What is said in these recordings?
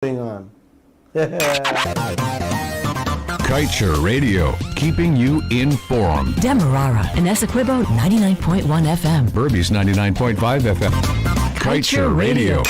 On. Kaieteur Radio, keeping you informed. Demerara and Essequibo 99.1 FM. Burbies 99.5 FM. Kaieteur Radio.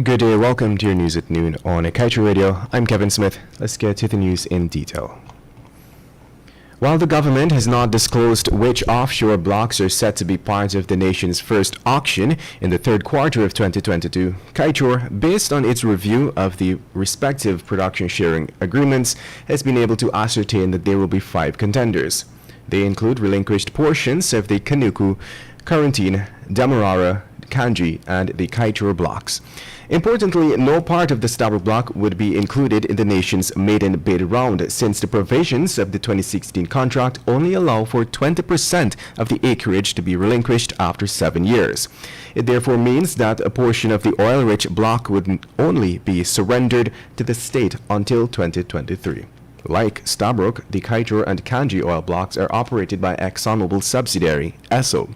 Good day, welcome to your news at noon on Kaieteur Radio. I'm Kevin Smith. Let's get to the news in detail. While the government has not disclosed which offshore blocks are set to be part of the nation's first auction in the third quarter of 2022, Kaieteur, based on its review of the respective production sharing agreements, has been able to ascertain that there will be 5 contenders. They include relinquished portions of the Kanuku, Quarantine, Demerara, Kanji, and the Kaieteur blocks. Importantly, no part of the Stabroek block would be included in the nation's maiden bid round, since the provisions of the 2016 contract only allow for 20% of the acreage to be relinquished after 7 years. It therefore means that a portion of the oil-rich block would only be surrendered to the state until 2023. Like Stabroek, the Kaieteur and Kanji oil blocks are operated by ExxonMobil's subsidiary, Esso.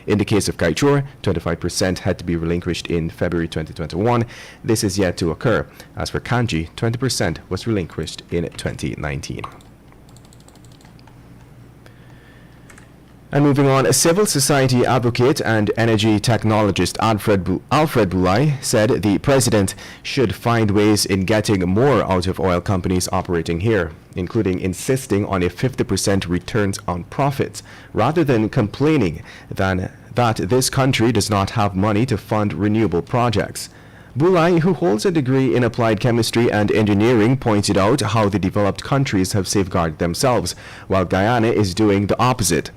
In the case of Kaieteur, 25% had to be relinquished in February 2021. This is yet to occur. As for Kanji, 20% was relinquished in 2019. And moving on, a civil society advocate and energy technologist Alfred Boulay said the president should find ways in getting more out of oil companies operating here, including insisting on a 50% returns on profits, rather than complaining that this country does not have money to fund renewable projects. Boulay, who holds a degree in applied chemistry and engineering, pointed out how the developed countries have safeguarded themselves, while Guyana is doing the opposite.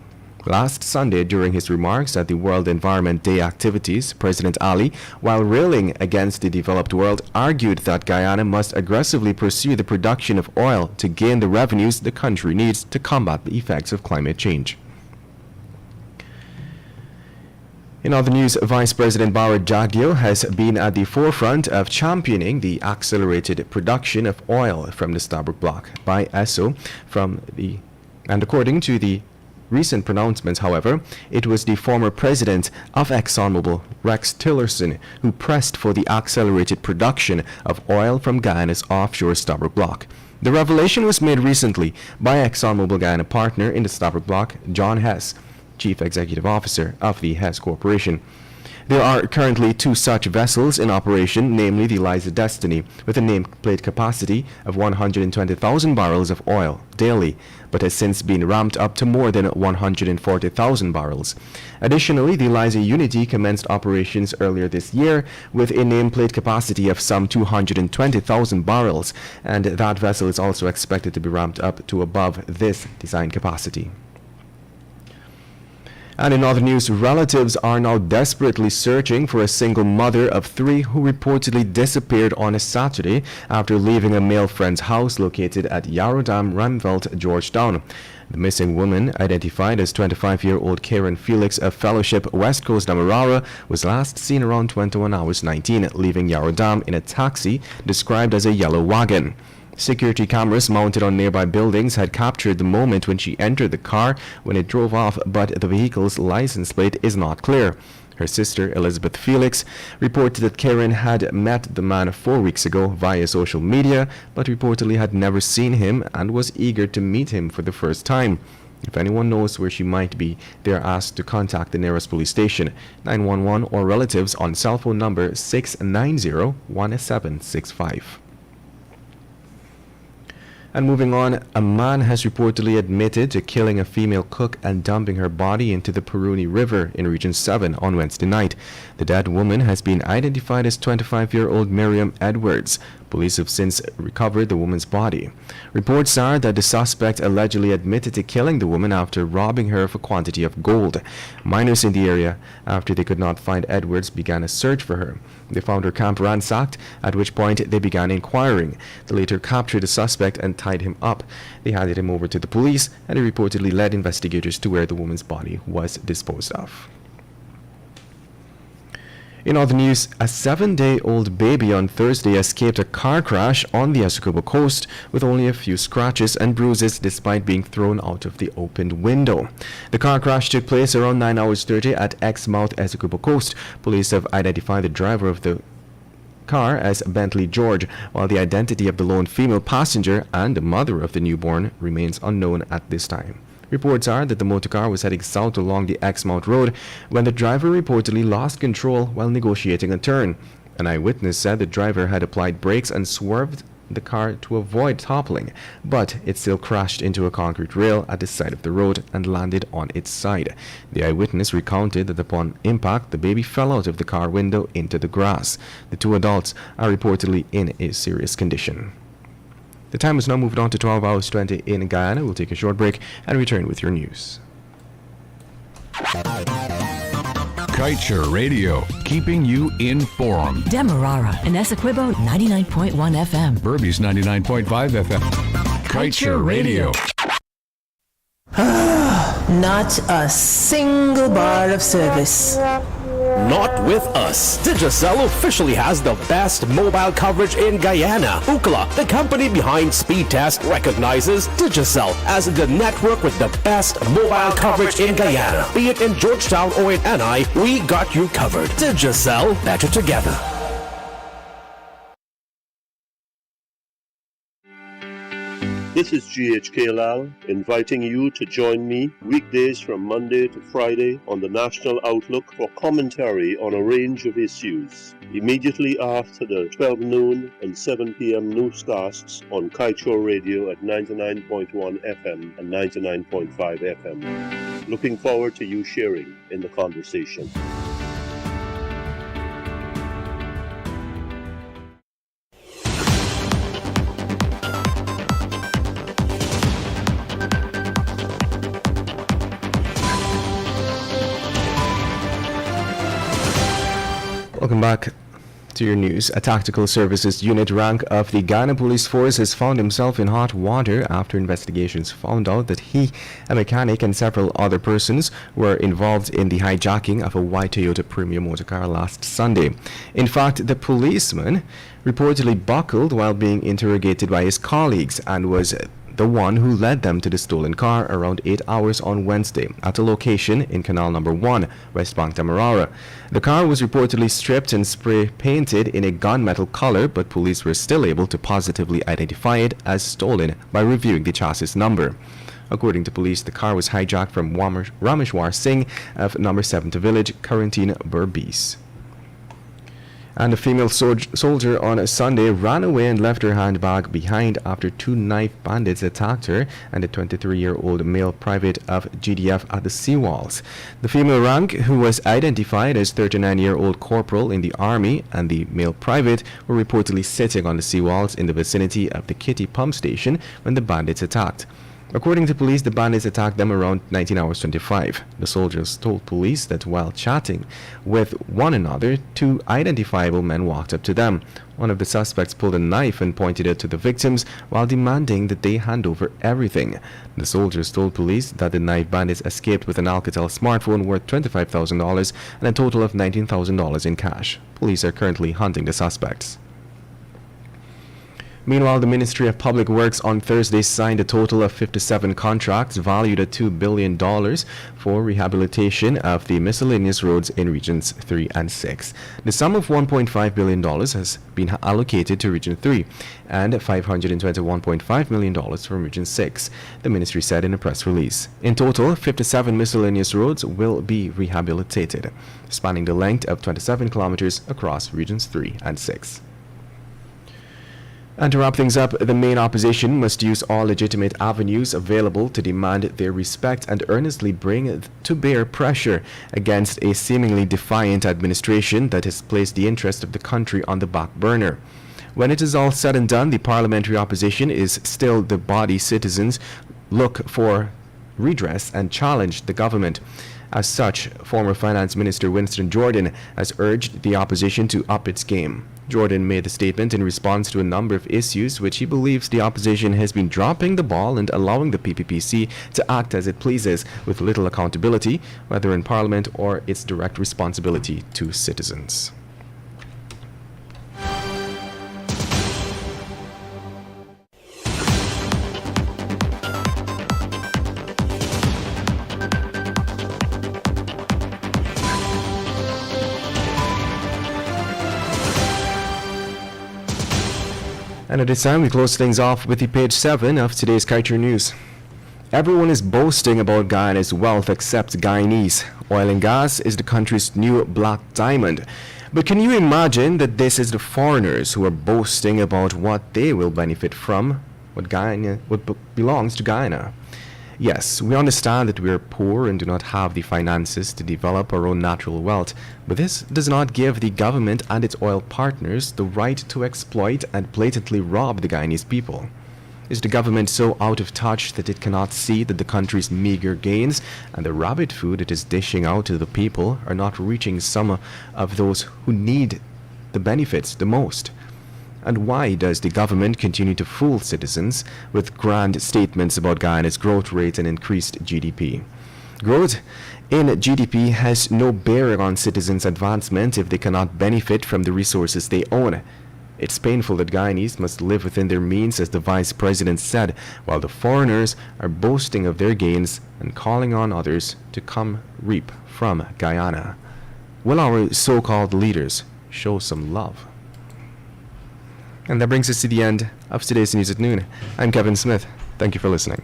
Last Sunday, during his remarks at the World Environment Day activities, President Ali, while railing against the developed world, argued that Guyana must aggressively pursue the production of oil to gain the revenues the country needs to combat the effects of climate change. In other news, Vice President Bawar Jagdeo has been at the forefront of championing the accelerated production of oil from the Stabroek block by Esso and according to the recent pronouncements, however, it was the former president of ExxonMobil, Rex Tillerson, who pressed for the accelerated production of oil from Guyana's offshore Stabroek block. The revelation was made recently by ExxonMobil Guyana partner in the Stabroek block, John Hess, Chief Executive Officer of the Hess Corporation. There are currently 2 such vessels in operation, namely the Liza Destiny, with a nameplate capacity of 120,000 barrels of oil daily, but has since been ramped up to more than 140,000 barrels. Additionally, the Liza Unity commenced operations earlier this year with a nameplate capacity of some 220,000 barrels, and that vessel is also expected to be ramped up to above this design capacity. And in other news, relatives are now desperately searching for a single mother of 3 who reportedly disappeared on a Saturday after leaving a male friend's house located at Yarodam, Remveld, Georgetown. The missing woman, identified as 25-year-old Karen Felix of Fellowship West Coast Demerara, was last seen around 21 hours 19, leaving Yarodam in a taxi described as a yellow wagon. Security cameras mounted on nearby buildings had captured the moment when she entered the car when it drove off, but the vehicle's license plate is not clear. Her sister, Elizabeth Felix, reported that Karen had met the man 4 weeks ago via social media, but reportedly had never seen him and was eager to meet him for the first time. If anyone knows where she might be, they are asked to contact the nearest police station, 911, or relatives on cell phone number 690-1765. And moving on, a man has reportedly admitted to killing a female cook and dumping her body into the Peruni River in Region 7 on Wednesday night. The dead woman has been identified as 25-year-old Miriam Edwards. Police have since recovered the woman's body. Reports are that the suspect allegedly admitted to killing the woman after robbing her of a quantity of gold. Miners in the area, after they could not find Edwards, began a search for her. They found her camp ransacked, at which point they began inquiring. They later captured the suspect and tied him up. They handed him over to the police, and they reportedly led investigators to where the woman's body was disposed of. In other news, a 7-day-old baby on Thursday escaped a car crash on the Essequibo coast with only a few scratches and bruises despite being thrown out of the opened window. The car crash took place around 9:30 at Exmouth, Essequibo coast. Police have identified the driver of the car as Bentley George, while the identity of the lone female passenger and the mother of the newborn remains unknown at this time. Reports are that the motorcar was heading south along the Exmouth Road when the driver reportedly lost control while negotiating a turn. An eyewitness said the driver had applied brakes and swerved the car to avoid toppling, but it still crashed into a concrete rail at the side of the road and landed on its side. The eyewitness recounted that upon impact, the baby fell out of the car window into the grass. The two adults are reportedly in a serious condition. The time has now moved on to 12 hours 20 in Guyana. We'll take a short break and return with your news. Kaieteur Radio, keeping you informed. Demerara and Essequibo 99.1 FM. Burby's 99.5 FM. Kaieteur Radio. Not a single bar of service. Not with us. Digicel officially has the best mobile coverage in Guyana. Ookla, the company behind Speed Test, recognizes Digicel as the network with the best mobile coverage in Guyana. Be it in Georgetown or in NI, we got you covered. Digicel, better together. This is GHK Lal inviting you to join me weekdays from Monday to Friday on the National Outlook for commentary on a range of issues. Immediately after the 12 noon and 7 p.m. newscasts on Kaieteur Radio at 99.1 FM and 99.5 FM. Looking forward to you sharing in the conversation. Welcome back to your news. A tactical services unit rank of the Guyana Police Force has found himself in hot water after investigations found out that he, a mechanic, and several other persons were involved in the hijacking of a white Toyota Premium motorcar last Sunday. In fact, the policeman reportedly buckled while being interrogated by his colleagues and was the one who led them to the stolen car around 8 hours on Wednesday at a location in Canal Number 1, West Bank, Demerara. The car was reportedly stripped and spray painted in a gunmetal color, but police were still able to positively identify it as stolen by reviewing the chassis number. According to police, the car was hijacked from Rameshwar Singh of Number 70 Village, Quarantine, Berbice. And a female soldier on a Sunday ran away and left her handbag behind after two knife bandits attacked her and a 23-year-old male private of GDF at the seawalls. The female rank, who was identified as 39-year-old corporal in the army, and the male private were reportedly sitting on the seawalls in the vicinity of the Kitty pump station when the bandits attacked. According to police, the bandits attacked them around 19:25. The soldiers told police that while chatting with one another, two identifiable men walked up to them. One of the suspects pulled a knife and pointed it to the victims while demanding that they hand over everything. The soldiers told police that the knife bandits escaped with an Alcatel smartphone worth $25,000 and a total of $19,000 in cash. Police are currently hunting the suspects. Meanwhile, the Ministry of Public Works on Thursday signed a total of 57 contracts valued at $2 billion for rehabilitation of the miscellaneous roads in Regions 3 and 6. The sum of $1.5 billion has been allocated to Region 3 and $521.5 million from Region 6, the ministry said in a press release. In total, 57 miscellaneous roads will be rehabilitated, spanning the length of 27 kilometers across Regions 3 and 6. And to wrap things up, the main opposition must use all legitimate avenues available to demand their respect and earnestly bring to bear pressure against a seemingly defiant administration that has placed the interest of the country on the back burner. When it is all said and done, the parliamentary opposition is still the body citizens look for redress and challenge the government. As such, former Finance Minister Winston Jordan has urged the opposition to up its game. Jordan made the statement in response to a number of issues which he believes the opposition has been dropping the ball and allowing the PPPC to act as it pleases with little accountability, whether in Parliament or its direct responsibility to citizens. And at this time, we close things off with the page 7 of today's Kaieteur News. Everyone is boasting about Guyana's wealth except Guyanese. Oil and gas is the country's new black diamond. But can you imagine that this is the foreigners who are boasting about what they will benefit from, what belongs to Guyana? Yes, we understand that we are poor and do not have the finances to develop our own natural wealth, but this does not give the government and its oil partners the right to exploit and blatantly rob the Guyanese people. Is the government so out of touch that it cannot see that the country's meager gains and the rabbit food it is dishing out to the people are not reaching some of those who need the benefits the most? And why does the government continue to fool citizens with grand statements about Guyana's growth rate and increased GDP? Growth in GDP has no bearing on citizens' advancement if they cannot benefit from the resources they own. It's painful that Guyanese must live within their means, as the Vice President said, while the foreigners are boasting of their gains and calling on others to come reap from Guyana. Will our so-called leaders show some love? And that brings us to the end of today's News at Noon. I'm Kevin Smith. Thank you for listening.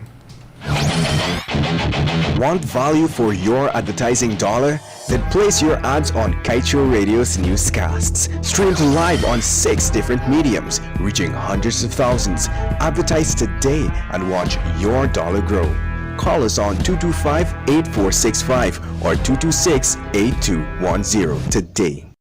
Want value for your advertising dollar? Then place your ads on Kaieteur Radio's newscasts. Streamed live on 6 different mediums, reaching hundreds of thousands. Advertise today and watch your dollar grow. Call us on 225-8465 or 226-8210 today.